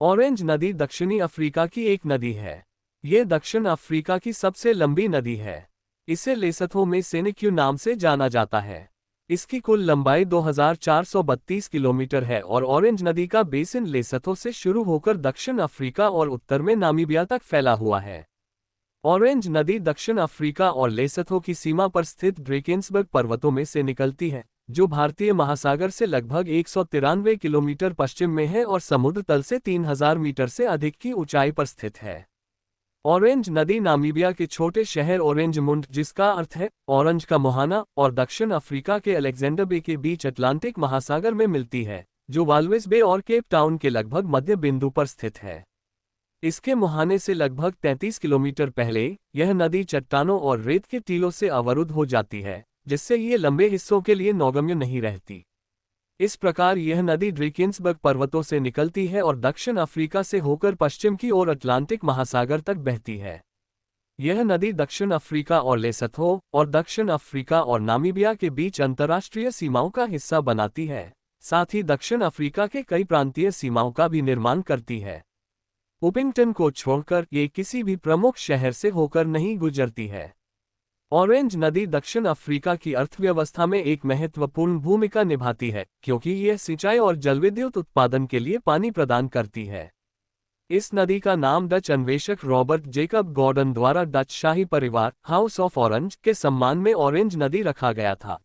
Orange नदी दक्षिणी Africa की एक नदी है। ये दक्षिण अफ्रीका की सबसे लंबी नदी है। इसे लेसोथो में सेनेक्यू नाम से जाना जाता है। इसकी कुल लंबाई 2432 किलोमीटर है और ऑरेंज नदी का बेसिन लेसोथो से शुरू होकर दक्षिण अफ्रीका और उत्तर में नामीबिया तक फैला हुआ है। ऑरेंज नदी दक्षिण अफ्रीका और लेसोथो की सीमा पर स्थित ड्रेकेंसबर्ग पर्वतों में से निकलती है, जो भारतीय महासागर से लगभग 193 किलोमीटर पश्चिम में है और समुद्र तल से 3000 मीटर से अधिक की ऊंचाई पर स्थित है। ऑरेंज नदी नामीबिया के छोटे शहर ऑरेंज मुंड, जिसका अर्थ है ऑरेंज का मुहाना, और दक्षिण अफ्रीका के अलेक्जेंडर बे के बीच अटलांटिक महासागर में मिलती है, जो वाल्विस बे और केप टाउन के लगभग मध्य बिंदु पर स्थित है। इसके मुहाने से लगभग 33 किलोमीटर पहले यह नदी चट्टानों और रेत के टीलों से अवरुद्ध हो जाती है, जिससे ये लंबे हिस्सों के लिए नौगम्य नहीं रहती। इस प्रकार यह नदी ड्रेकेंसबर्ग पर्वतों से निकलती है और दक्षिण अफ्रीका से होकर पश्चिम की ओर अटलांटिक महासागर तक बहती है। यह नदी दक्षिण अफ्रीका और लेसोथो और दक्षिण अफ्रीका और नामीबिया के बीच अंतर्राष्ट्रीय सीमाओं का हिस्सा बनाती है, साथ ही दक्षिण अफ्रीका के कई प्रांतीय सीमाओं का भी निर्माण करती है। उपिंगटन को छोड़कर ये किसी भी प्रमुख शहर से होकर नहीं गुजरती है। ऑरेंज नदी दक्षिण अफ्रीका की अर्थव्यवस्था में एक महत्वपूर्ण भूमिका निभाती है, क्योंकि यह सिंचाई और जलविद्युत उत्पादन के लिए पानी प्रदान करती है। इस नदी का नाम डच अन्वेषक रॉबर्ट जेकब गॉर्डन द्वारा डच शाही परिवार हाउस ऑफ ऑरेंज के सम्मान में ऑरेंज नदी रखा गया था।